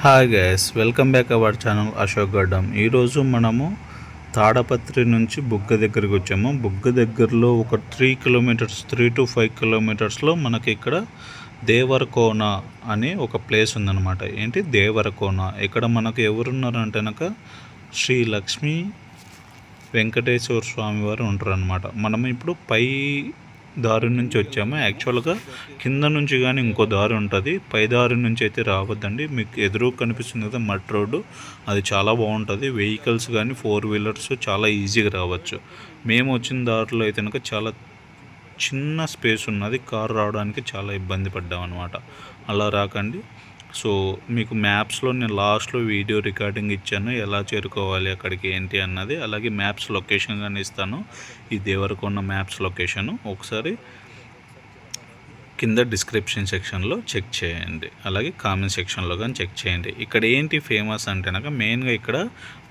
Hi guys, welcome back our channel Ashok గడ్డం. ఈరోజు మనము తాడపత్రి నుంచి బుగ్గ దగ్గరికి వచ్చాము. బుగ్గ దగ్గరలో ఒక 3 to 5 కిలోమీటర్స్లో మనకి ఇక్కడ దేవరకోన అనే ఒక ప్లేస్ ఉందన్నమాట. ఏంటి దేవరకోన? ఇక్కడ మనకు ఎవరున్నారంటే కనుక శ్రీ లక్ష్మీ వెంకటేశ్వర స్వామి వారు ఉంటారు అన్నమాట. మనం ఇప్పుడు పై దారి నుంచి వచ్చాము. యాక్చువల్గా కింద నుంచి కానీ ఇంకో దారి ఉంటుంది. పై దారి నుంచి అయితే రావద్దండి. మీకు ఎదురు కనిపిస్తుంది కదా మట్ రోడ్డు, అది చాలా బాగుంటుంది. వెహికల్స్ కానీ 4 వీలర్స్ చాలా ఈజీగా రావచ్చు. మేము వచ్చిన దారిలో అయితే కనుక చాలా చిన్న స్పేస్ ఉన్నది. కారు రావడానికి చాలా ఇబ్బంది పడ్డాం అనమాట. అలా రాకండి. సో మీకు మ్యాప్స్లో నేను లాస్ట్లో వీడియో రికార్డింగ్ ఇచ్చాను, ఎలా చేరుకోవాలి అక్కడికి ఏంటి అన్నది. అలాగే మ్యాప్స్ లొకేషన్ కానీ ఇస్తాను. ఈ దేవరకొండ మ్యాప్స్ లొకేషను ఒకసారి కింద డిస్క్రిప్షన్ సెక్షన్లో చెక్ చేయండి, అలాగే కామెంట్ సెక్షన్లో కానీ చెక్ చేయండి. ఇక్కడ ఏంటి ఫేమస్ అంటే కనుక మెయిన్గా ఇక్కడ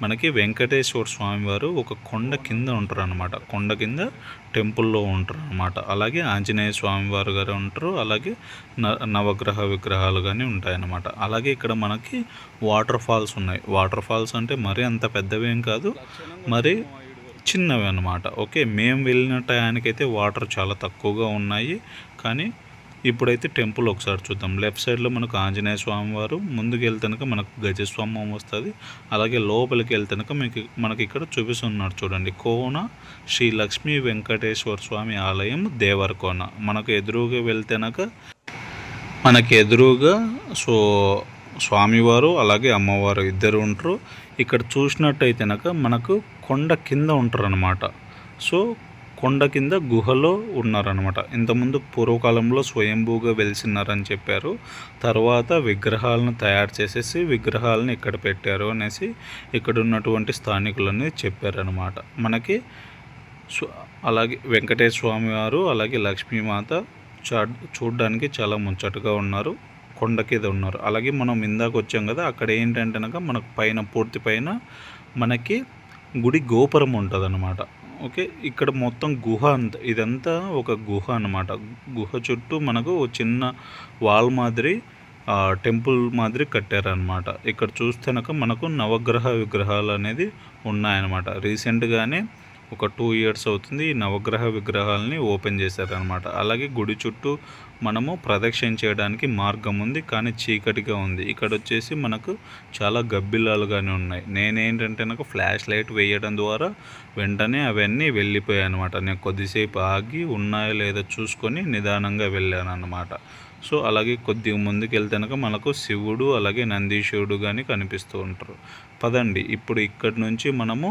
మనకి వెంకటేశ్వర స్వామి వారు ఒక కొండ కింద ఉంటారు అనమాట. కొండ కింద టెంపుల్లో ఉంటారు అనమాట. అలాగే ఆంజనేయ స్వామి వారు గారు ఉంటారు. అలాగే నవగ్రహ విగ్రహాలు కానీ ఉంటాయన్నమాట. అలాగే ఇక్కడ మనకి వాటర్ ఫాల్స్ ఉన్నాయి. వాటర్ ఫాల్స్ అంటే మరీ అంత పెద్దవేం కాదు, మరి చిన్నవి అన్నమాట. ఓకే, మేము వెళ్ళిన టయానికైతే వాటర్ చాలా తక్కువగా ఉన్నాయి. కానీ ఇప్పుడైతే టెంపుల్ ఒకసారి చూద్దాం. లెఫ్ట్ సైడ్లో మనకు ఆంజనేయ స్వామి వారు, ముందుకు వెళ్తేనక మనకు గజస్వామం వస్తుంది. అలాగే లోపలికి వెళ్తేనక మనకి ఇక్కడ చూపిస్తున్నారు చూడండి, కోన శ్రీ లక్ష్మీ వెంకటేశ్వర స్వామి ఆలయం దేవరకోన. మనకు ఎదురుగా వెళ్తేనక మనకి ఎదురుగా స్వామివారు అలాగే అమ్మవారు ఇద్దరు ఉంటారు. ఇక్కడ చూసినట్టయితేనక మనకు కొండ కింద ఉంటారు అన్నమాట. సో కొండ కింద గుహలో ఉన్నారనమాట. ఇంతకుముందు పూర్వకాలంలో స్వయంభూగా వెలిసినారని చెప్పారు. తర్వాత విగ్రహాలను తయారు చేసేసి విగ్రహాలను ఇక్కడ పెట్టారు అనేసి ఇక్కడ ఉన్నటువంటి స్థానికులని చెప్పారనమాట మనకి. అలాగే వెంకటేశ్వర స్వామి వారు అలాగే లక్ష్మీమాత చూడడానికి చాలా ముచ్చటగా ఉన్నారు. కొండ కింద ఉన్నారు. అలాగే మనం ఇందాక వచ్చాం కదా, అక్కడ ఏంటంటే కనుక మనకు పైన పూర్తి పైన మనకి గుడి గోపురం ఉంటుంది అన్నమాట. ఓకే, ఇక్కడ మొత్తం గుహ అంతా, ఇదంతా ఒక గుహ అన్నమాట. గుహ చుట్టూ మనకు చిన్న వాల్ మాదిరి టెంపుల్ మాదిరి కట్టారనమాట. ఇక్కడ చూస్తేనక మనకు నవగ్రహ విగ్రహాలు అనేది ఉన్నాయన్నమాట. రీసెంట్గానే ఒక 2 years అవుతుంది ఈ నవగ్రహ విగ్రహాలని ఓపెన్ చేశారనమాట. అలాగే గుడి చుట్టూ మనము ప్రదక్షిణ చేయడానికి మార్గం ఉంది, కానీ చీకటిగా ఉంది. ఇక్కడ వచ్చేసి మనకు చాలా గబ్బిలాలు కానీ ఉన్నాయి. నేనేంటంటే నాకు ఫ్లాష్ లైట్ వేయడం ద్వారా వెంటనే అవన్నీ వెళ్ళిపోయాయి అనమాట. నేను కొద్దిసేపు ఆగి ఉన్నాయో లేదో చూసుకొని నిదానంగా వెళ్ళాను అన్నమాట. సో అలాగే కొద్దిగా ముందుకు వెళ్తేనక మనకు శివుడు అలాగే నందీశ్వరుడు కానీ కనిపిస్తూ ఉంటారు. పదండి ఇప్పుడు ఇక్కడి నుంచి మనము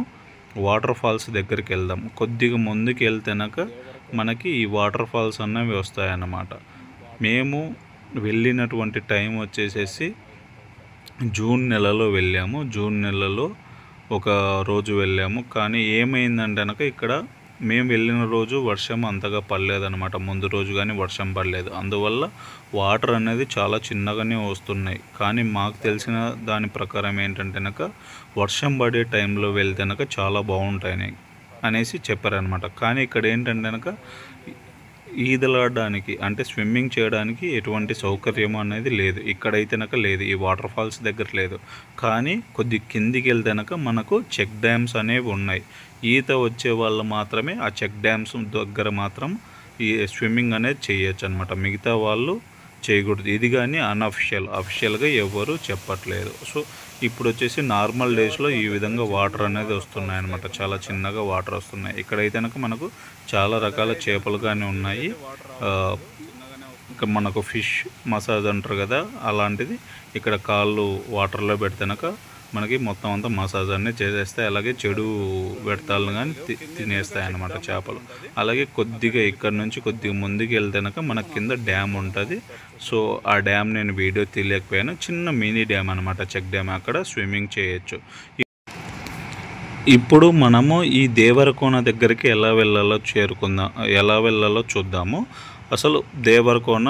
వాటర్ ఫాల్స్ దగ్గరికి వెళ్దాం. కొద్దిగా ముందుకు వెళ్తేనక మనకి ఈ వాటర్ ఫాల్స్ అన్నవి వస్తాయన్నమాట. మేము వెళ్ళినటువంటి టైం వచ్చేసేసి జూన్ నెలలో వెళ్ళాము. జూన్ నెలలో ఒక రోజు వెళ్ళాము. కానీ ఏమైందంటే కనుక ఇక్కడ మేము వెళ్ళిన రోజు వర్షం అంతగా పడలేదన్నమాట. ముందు రోజు కానీ వర్షం పడలేదు. అందువల్ల వాటర్ అనేది చాలా చిన్నగానే వస్తున్నాయి. కానీ మాకు తెలిసిన దాని ప్రకారం ఏంటంటే కనుక వర్షం పడే టైంలో వెళ్తే కనుక చాలా బాగుంటాయి అనేసి చెప్పారనమాట. కానీ ఇక్కడ ఏంటంటే కనుక ఈదలాడడానికి అంటే స్విమ్మింగ్ చేయడానికి ఎటువంటి సౌకర్యం అనేది లేదు. ఇక్కడైతే కనుక లేదు, ఈ వాటర్ ఫాల్స్ దగ్గర లేదు. కానీ కొద్ది కిందికి వెళ్తే కనుక మనకు చెక్ డ్యామ్స్ అనేవి ఉన్నాయి. ఈత వచ్చే వాళ్ళు మాత్రమే ఆ చెక్ డ్యామ్స్ దగ్గర మాత్రం ఈ స్విమ్మింగ్ అనేది చేయొచ్చు అనమాట. మిగతా వాళ్ళు చేయకూడదు. ఇది కానీ అఫీషియల్గా ఎవరు చెప్పట్లేదు. సో ఇప్పుడు వచ్చేసి నార్మల్ డేస్లో ఈ విధంగా వాటర్ అనేది వస్తున్నాయి అనమాట. చాలా చిన్నగా వాటర్ వస్తున్నాయి. ఇక్కడైతే కనుక మనకు చాలా రకాల చేపలు కానీ ఉన్నాయి. ఇక్కడ మనకు ఫిష్ మసాజ్ అంటారు కదా, అలాంటిది ఇక్కడ కాళ్ళు వాటర్లో పెడితేనక మనకి మొత్తం అంతా మసాజ్ అనేది చేసేస్తాయి. అలాగే చెడు వ్యర్థాలను కానీ తినేస్తాయి అన్నమాట చేపలు. అలాగే కొద్దిగా ఇక్కడ నుంచి కొద్దిగా ముందుకు వెళ్తేనక మనకి కింద డ్యామ్ ఉంటుంది. సో ఆ డ్యామ్ నేను వీడియో తీయలేకపోయాను. చిన్న మినీ డ్యామ్ అనమాట, చెక్ డ్యామ్. అక్కడ స్విమ్మింగ్ చేయొచ్చు. ఇప్పుడు మనము ఈ దేవరకోన దగ్గరికి ఎలా వెళ్ళాలో చూద్దాము. అసలు దేవరకోన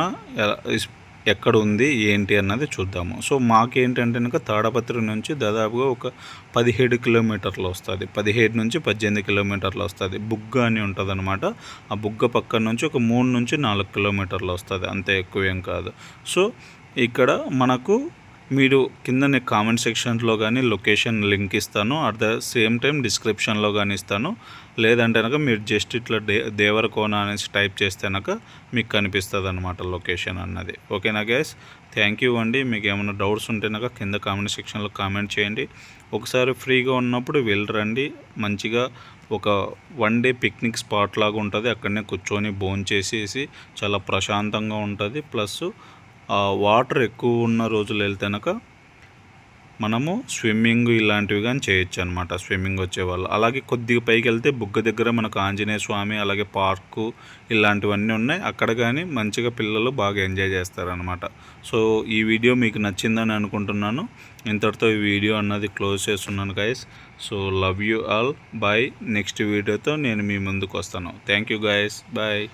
ఎక్కడ ఉంది ఏంటి అన్నది చూద్దాము. సో మాకేంటంటే కనుక తాడపత్రి నుంచి దాదాపుగా ఒక 17 కిలోమీటర్లు వస్తుంది. 17 నుంచి 18 కిలోమీటర్లు వస్తుంది. బుగ్గ అని ఉంటుంది అనమాట. ఆ బుగ్గ పక్కన నుంచి ఒక 3 నుంచి 4 కిలోమీటర్లు వస్తుంది, అంతే, ఎక్కువేం కాదు. సో ఇక్కడ మనకు మీరు కింద కామెంట్ సెక్షన్లో కానీ లొకేషన్ లింక్ ఇస్తాను, అట్ ద సేమ్ టైం డిస్క్రిప్షన్లో కానీ ఇస్తాను. లేదంటే కనుక మీరు జస్ట్ ఇట్లా దేవరకోన అనేసి టైప్ చేస్తే కనుక మీకు కనిపిస్తుంది అనమాట లొకేషన్ అన్నది. ఓకేనా గైస్, థ్యాంక్ యూ అండి. మీకు ఏమైనా డౌట్స్ ఉంటే కనుక కింద కామెంట్ సెక్షన్లో కామెంట్ చేయండి. ఒకసారి ఫ్రీగా ఉన్నప్పుడు వెళ్ళరండి. మంచిగా ఒక 1 డే పిక్నిక్ స్పాట్ లాగా ఉంటుంది. అక్కడనే కూర్చొని భోంచేసేసి చాలా ప్రశాంతంగా ఉంటుంది. ప్లస్ వాటర్ ఎక్కువ ఉన్న రోజులు వెళ్తే కనుక మనము స్విమ్మింగ్ ఇలాంటివి కానీ చేయొచ్చు అనమాట, స్విమ్మింగ్ వచ్చేవాళ్ళు. అలాగే కొద్దిగా పైకి వెళ్తే బుగ్గ దగ్గర మనకు ఆంజనేయ స్వామి, అలాగే పార్కు ఇలాంటివన్నీ ఉన్నాయి. అక్కడ కానీ మంచిగా పిల్లలు బాగా ఎంజాయ్ చేస్తారనమాట. సో ఈ వీడియో మీకు నచ్చిందని అనుకుంటున్నాను. ఇంతటితో ఈ వీడియో అన్నది క్లోజ్ చేస్తున్నాను guys. So love you all, bye. Next వీడియోతో నేను మీ ముందుకు వస్తాను. Thank you guys, bye.